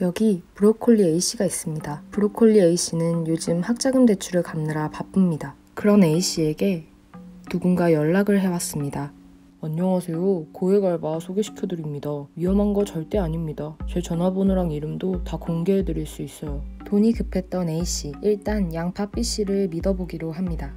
여기 브로콜리 A씨가 있습니다. 브로콜리 A씨는 요즘 학자금 대출을 갚느라 바쁩니다. 그런 A씨에게 누군가 연락을 해왔습니다. 안녕하세요. 고액 알바 소개시켜드립니다. 위험한 거 절대 아닙니다. 제 전화번호랑 이름도 다 공개해드릴 수 있어요. 돈이 급했던 A씨, 일단 양파 B씨를 믿어보기로 합니다.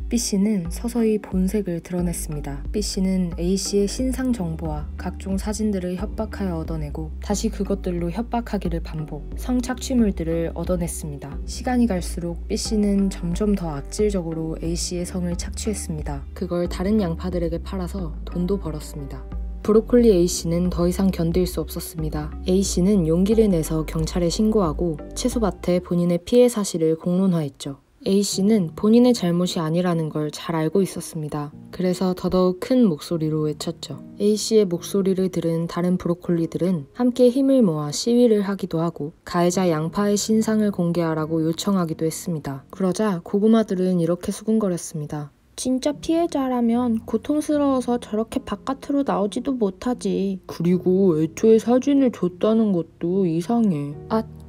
B씨는 서서히 본색을 드러냈습니다. B씨는 A씨의 신상 정보와 각종 사진들을 협박하여 얻어내고 다시 그것들로 협박하기를 반복, 성착취물들을 얻어냈습니다. 시간이 갈수록 B씨는 점점 더 악질적으로 A씨의 성을 착취했습니다. 그걸 다른 양파들에게 팔아서 돈도 벌었습니다. 브로콜리 A씨는 더 이상 견딜 수 없었습니다. A씨는 용기를 내서 경찰에 신고하고 채소밭에 본인의 피해 사실을 공론화했죠. A씨는 본인의 잘못이 아니라는 걸 잘 알고 있었습니다. 그래서 더더욱 큰 목소리로 외쳤죠. A씨의 목소리를 들은 다른 브로콜리들은 함께 힘을 모아 시위를 하기도 하고 가해자 양파의 신상을 공개하라고 요청하기도 했습니다. 그러자 고구마들은 이렇게 수군거렸습니다. 진짜 피해자라면 고통스러워서 저렇게 바깥으로 나오지도 못하지. 그리고 애초에 사진을 줬다는 것도 이상해.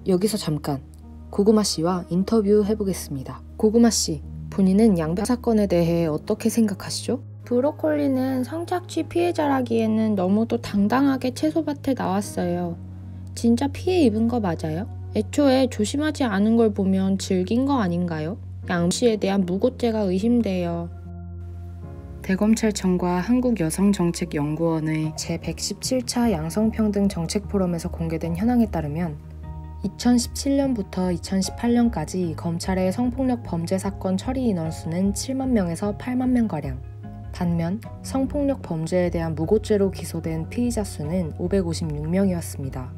여기서 잠깐. 고구마씨와 인터뷰 해보겠습니다. 고구마씨, 본인은 양파 사건에 대해 어떻게 생각하시죠? 브로콜리는 성착취 피해자라기에는 너무도 당당하게 채소밭에 나왔어요. 진짜 피해 입은 거 맞아요? 애초에 조심하지 않은 걸 보면 즐긴 거 아닌가요? 양씨에 대한 무고죄가 의심돼요. 대검찰청과 한국여성정책연구원의 제117차 양성평등 정책포럼에서 공개된 현황에 따르면 2017년부터 2018년까지 검찰의 성폭력 범죄 사건 처리 인원수는 7만 명에서 8만 명가량. 반면 성폭력 범죄에 대한 무고죄로 기소된 피의자 수는 556명이었습니다.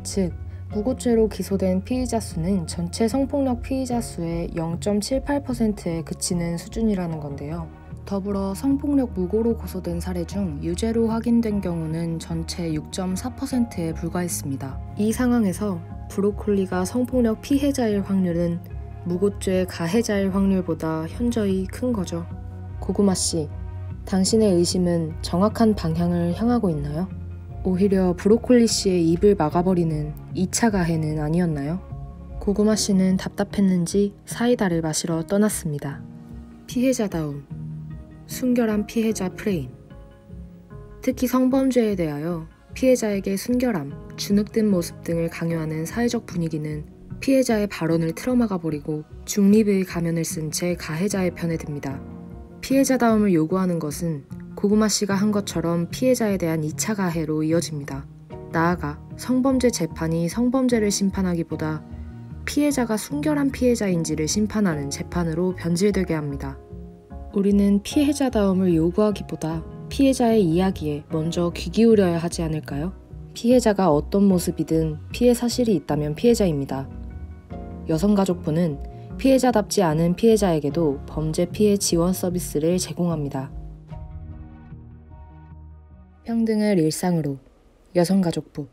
즉, 무고죄로 기소된 피의자 수는 전체 성폭력 피의자 수의 0.78%에 그치는 수준이라는 건데요. 더불어 성폭력 무고로 고소된 사례 중 유죄로 확인된 경우는 전체 6.4%에 불과했습니다. 이 상황에서 브로콜리가 성폭력 피해자일 확률은 무고죄 가해자일 확률보다 현저히 큰 거죠. 고구마씨, 당신의 의심은 정확한 방향을 향하고 있나요? 오히려 브로콜리 씨의 입을 막아버리는 2차 가해는 아니었나요? 고구마씨는 답답했는지 사이다를 마시러 떠났습니다. 피해자다움, 순결한 피해자 프레임. 특히 성범죄에 대하여 피해자에게 순결함, 주눅든 모습 등을 강요하는 사회적 분위기는 피해자의 발언을 틀어막아버리고 중립의 가면을 쓴 채 가해자의 편에 듭니다. 피해자다움을 요구하는 것은 고구마씨가 한 것처럼 피해자에 대한 2차 가해로 이어집니다. 나아가 성범죄 재판이 성범죄를 심판하기보다 피해자가 순결한 피해자인지를 심판하는 재판으로 변질되게 합니다. 우리는 피해자다움을 요구하기보다 피해자의 이야기에 먼저 귀 기울여야 하지 않을까요? 피해자가 어떤 모습이든 피해 사실이 있다면 피해자입니다. 여성가족부는 피해자답지 않은 피해자에게도 범죄 피해 지원 서비스를 제공합니다. 평등을 일상으로, 여성가족부.